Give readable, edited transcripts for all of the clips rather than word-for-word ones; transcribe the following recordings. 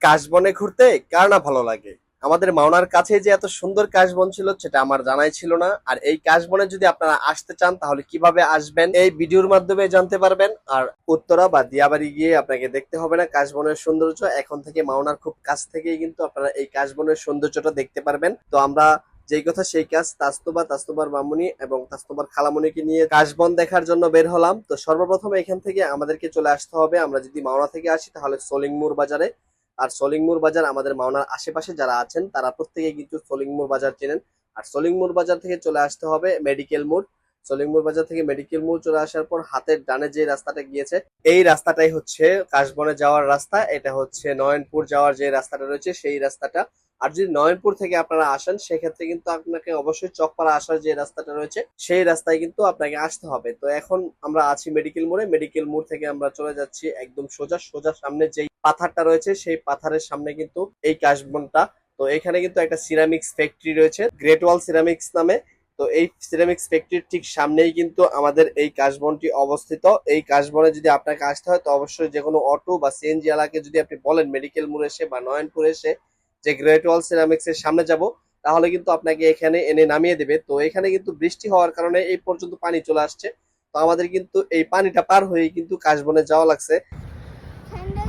কাশবনে ঘুরতে কার না ভালো লাগে। আমাদের মাওনার কাছে যে এত সুন্দর কাশবন ছিল সেটা আমার জানাই ছিল না। আর এই কাশবনে যদি আপনারা আসতে চান তাহলে কিভাবে আসবেন এই ভিডিওর মাধ্যমে জানতে পারবেন। আর উত্তরা বা দিয়াবাড়ি গিয়ে আপনাকে দেখতে হবে না কাশবনের সৌন্দর্য। এখন থেকে মাওনার খুব কাছ থেকেই কিন্তু আপনারা এই কাশবনের সৌন্দর্যটা দেখতে পারবেন। তো আমরা যেই কথা সেই কাজ, তাস্তবা, তাস্তবার মামুনি এবং তাস্তবার খালামুনিকে নিয়ে কাশবন দেখার জন্য বের হলাম। তো সর্বপ্রথম এখান থেকে আমাদেরকে চলে আসতে হবে, আমরা যদি মাওনা থেকে আসি তাহলে সলিংমুর বাজারে। আর সলিংমুর বাজার আমাদের মাওনার আশেপাশে যারা আছেন তারা প্রত্যেকে কিন্তু সলিংমুর বাজার চেনেন। আর সলিংমুর বাজার থেকে চলে আসতে হবে মেডিকেল মোড়। সলিংমুর বাজার থেকে মেডিকেল মোড় চলে আসার পর হাতের ডানে যে রাস্তাটা গিয়েছে এই রাস্তাটাই হচ্ছে কাশবনে যাওয়ার রাস্তা। এটা হচ্ছে নয়নপুর যাওয়ার যে রাস্তাটা রয়েছে সেই রাস্তাটা। আর যদি নয়নপুর থেকে আপনারা আসেন সেক্ষেত্রে কিন্তু আপনাকে অবশ্যই চকপাড়া আসার যে রাস্তাটা রয়েছে সেই রাস্তায় কিন্তু আপনাকে আসতে হবে। তো এখন আমরা আছি মেডিকেল মোড়ে। মেডিকেল মোড় থেকে আমরা চলে যাচ্ছি একদম সোজা সোজা সামনে যেই পাথারটা রয়েছে সেই পাথারের সামনে কিন্তু এই কাশবনটা। তো এখানে কিন্তু একটা সিরামিক্স ফ্যাক্টরি রয়েছে, গ্রেট ওয়াল সিরামিক্স নামে। তো এই সিরামিক্স ফ্যাক্টরির ঠিক সামনেই কিন্তু আমাদের এই কাশবনটি অবস্থিত। এই কাশবনে যদি আপনাকে আসতে হয় তো অবশ্যই যে কোনো অটো বা সিএনজি আলাকে যদি আপনি বলেন মেডিকেল মোড় এসে বা নয়নপুর এসে যে গ্রেট ওয়াল সিরামিক্স এর সামনে যাব, তাহলে কিন্তু আপনাকে এখানে এনে নামিয়ে দেবে। তো এখানে কিন্তু বৃষ্টি হওয়ার কারণে এই পর্যন্ত পানি চলে আসছে। তো আমাদের কিন্তু এই পানিটা পার হয়ে কিন্তু কাশবনে যাওয়া লাগছে।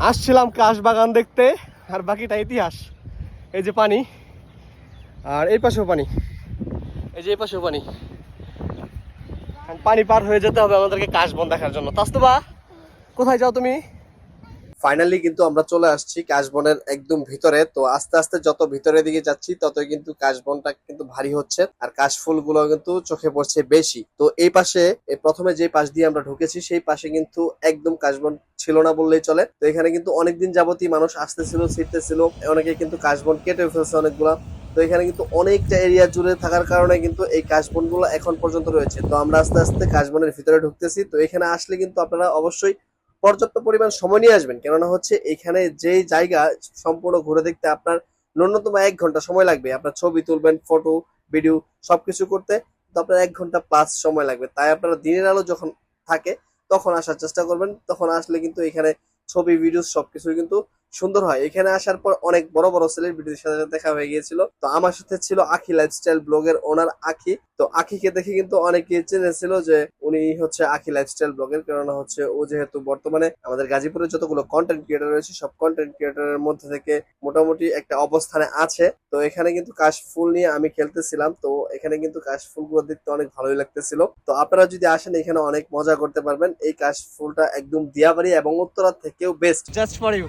আসছিলাম কাশ বাগান দেখতে, আর বাকিটা ইতিহাস। এই যে পানি, আর এই পাশেও পানি, এই যে এই পাশেও পানি। পানি পার হয়ে যেতে হবে আমাদেরকে কাশবন দেখার জন্য। তাস্তবা, কোথায় যাও তুমি? ফাইনালি কিন্তু আমরা চলে আসছি কাশবনের একদম ভিতরে। তো আস্তে আস্তে যত ভিতরের দিকে যাচ্ছি ততই কিন্তু কাশবনটা কিন্তু ভারী হচ্ছে, আর কাশফুল গুলো কিন্তু চোখে পড়ছে বেশি। তো এই পাশে প্রথমে যে পাশ দিয়ে আমরা ঢুকেছি সেই পাশে কিন্তু একদম কাশবন ছিল না বললেই চলে। তো এখানে কিন্তু অনেকদিন যাবতই মানুষ আসতেছিল, ছিটতেছিল, অনেকে কিন্তু কাশবন কেটে ফেলছে অনেকগুলা। তো এখানে কিন্তু অনেকটা এরিয়া জুড়ে থাকার কারণে কিন্তু এই কাশবন গুলো এখন পর্যন্ত রয়েছে। তো আমরা আস্তে আস্তে কাশবনের ভিতরে ঢুকতেছি। তো এখানে আসলে কিন্তু আপনারা অবশ্যই পর্যাপ্ত পরিমাণ সময় নিয়ে আসবেন, কেননা হচ্ছে এখানে যে জায়গা সম্পূর্ণ ঘুরে দেখতে আপনার ন্যূনতম 1 ঘন্টা সময় লাগবে। আপনার ছবি তুলবেন, ফটো ভিডিও সবকিছু করতে তো আপনার 1 ঘন্টা প্লাস সময় লাগবে। তাই আপনারা দিনের আলো যখন থাকে তখন আসার চেষ্টা করবেন। তখন আসলে কিন্তু এখানে ছবি ভিডিও সবকিছুই কিন্তু সুন্দর হয়। এখানে আসার পর অনেক বড় বড় সেলিব্রিটির সাথে দেখা হয়ে গিয়েছিল। তো আমার সাথে ছিল আখি লাইফস্টাইল ব্লগের ওনার আখি। তো আখিকে দেখে কিন্তু অনেকে চিনেছিল যে উনি হচ্ছে আখি লাইফস্টাইল ব্লগের, কেননা হচ্ছে ও যেহেতু বর্তমানে আমাদের গাজীপুরে যতগুলো কন্টেন্ট ক্রিয়েটর রয়েছে সব কন্টেন্ট ক্রিয়েটরের মধ্যে থেকে মোটামুটি একটা অবস্থানে আছে। তো এখানে কিন্তু কাশফুল নিয়ে আমি খেলতেছিলাম। তো এখানে কিন্তু কাশফুল গুলো দেখতে অনেক ভালোই লাগতেছিল। তো আপনারা যদি আসেন এখানে অনেক মজা করতে পারবেন। এই কাশফুলটা একদম দিয়াবাড়ি এবং উত্তরা থেকেও বেস্ট, জাস্ট ফর ইউ।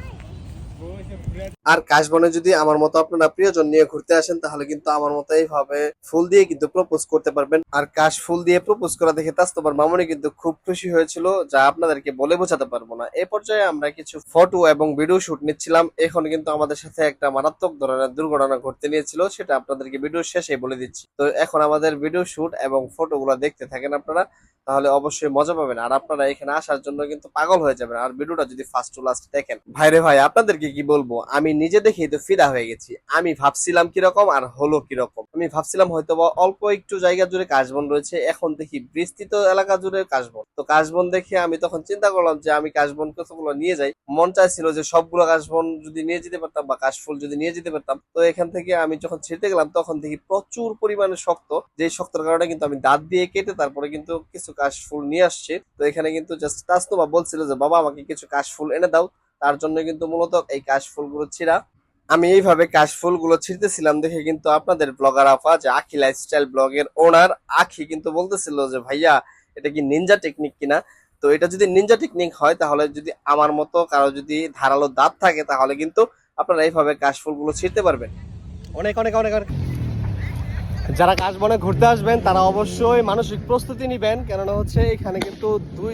আর কাশবনে যদি আমার মতো আপনারা প্রিয়জন নিয়ে ঘুরতে আসেন তাহলে কিন্তু আমার মতো এইভাবে ফুল দিয়ে কিন্তু প্রপোজ করতে পারবেন। আর কাশ ফুল দিয়ে প্রপোজ করা দেখে তাস্তবার মামুনি কিন্তু খুব খুশি হয়েছিল, যা আপনাদেরকে বলে বোঝাতে পারবো না। এই পর্যায়ে আমরা কিছু ফটো এবং ভিডিও শুট নিচ্ছিলাম। এখন কিন্তু আমাদের সাথে একটা মারাত্মক ধরনের দুর্ঘটনা ঘটতে নিয়েছিল, সেটা আপনাদেরকে ভিডিও শেষে বলে দিচ্ছি। তো এখন আমাদের ভিডিও শুট এবং ফটো গুলা দেখতে থাকেন আপনারা, তাহলে অবশ্যই মজা পাবেন। আর আপনারা এখানে আসার জন্য কিন্তু পাগল হয়ে যাবেন। আর ভিডিওটা যদি ফার্স্ট টু লাস্ট দেখেন, ভাইরে ভাই আপনাদেরকে কি বলবো, আমি নিজে দেখেই তো ফিদা হয়ে গেছি। আমি ভাবছিলাম কিরকম আর হলো কিরকম। আমি ভাবছিলাম হয়তো বা অল্প একটু জায়গা জুড়ে কাশবন রয়েছে, এখন দেখি বিস্তৃত এলাকা জুড়ে কাশবন। তো কাশবন দেখে আমি তখন চিন্তা করলাম যে আমি কাশবন কতগুলো নিয়ে যাই। মন চাইছিল যে সবগুলো কাশবন যদি নিয়ে যেতে পারতাম বা কাশফুল যদি নিয়ে যেতে পারতাম। তো এখান থেকে আমি যখন ছিঁড়তে গেলাম তখন দেখি প্রচুর পরিমাণে শক্ত, যে শক্তর কারণে কিন্তু আমি দাঁত দিয়ে কেটে তারপরে কিন্তু কিছু কাশফুল নিয়ে আসছি। তো এখানে কিন্তু জাস্ট তাস্তবা বলছিল যে বাবা আমাকে কিছু কাশফুল এনে দাও, তার জন্য কিন্তু মূলত এই কাশফুল গুলো ছিঁড়া। আমি এইভাবে কাশফুল গুলো ছিঁড়তেছিলাম দেখে কিন্তু আপনাদের ব্লগার আফা যে আখি লাইফস্টাইল ব্লগের ওনার আখি কিন্তু বলতেছিল যে ভাইয়া এটা কি নিনজা টেকনিক কিনা। তো এটা যদি নিনজা টেকনিক হয় তাহলে যদি আমার মতো কারো যদি ধারালো দাঁত থাকে তাহলে কিন্তু আপনারা এইভাবে কাশফুল গুলো ছিঁড়তে পারবেন। অনেক অনেক অনেক অনেক যারা কাশবনে ঘুরতে আসবেন তারা অবশ্যই মানসিক প্রস্তুতি নিবেন, কেননা হচ্ছে এখানে কিন্তু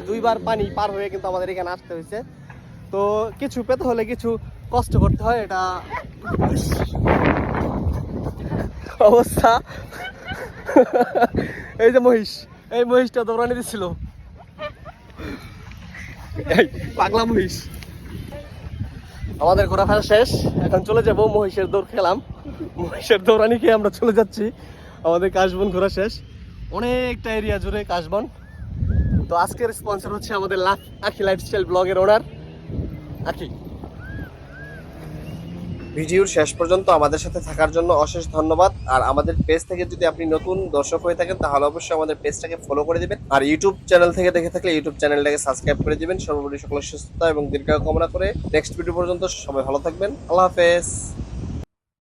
দুইবার পানি পার হয়ে কিন্তু আমাদের এখানে আসতে হয়েছে। তো কিছু পেতে হলে কিছু কষ্ট করতে হয়, এটা অবস্থা। এই যে মহিষ, এই মহিষটা দৌড়ানি দিচ্ছিল, পাগলা মহিষ। আমাদের ঘোরাফেরা শেষ, এখন চলে যাব মহিষের দৌড় খেলাম। মহিষের দৌড়ানি খেয়ে আমরা চলে যাচ্ছি। আমাদের কাশবন ঘোরা শেষ, অনেকটা এরিয়া জুড়ে কাশবন। তো আজকের স্পন্সর হচ্ছে আমাদের আখি লাইফস্টাইল ব্লগের ওনার আখি। ভিডিওর শেষ পর্যন্ত আমাদের সাথে থাকার জন্য অশেষ ধন্যবাদ। আর আমাদের পেজ থেকে যদি আপনি নতুন দর্শক হয়ে থাকেন তাহলে অবশ্যই আমাদের পেজটাকে ফলো করে দিবেন। আর ইউটিউব চ্যানেল থেকে দেখে থাকলে ইউটিউব চ্যানেলটাকে সাবস্ক্রাইব করে দিবেন। সর্বোপরি সকলের সুস্থতা এবং দীর্ঘায়ু কামনা করে নেক্সট ভিডিও পর্যন্ত সবাই ভালো থাকবেন। আল্লাহ হাফেজ।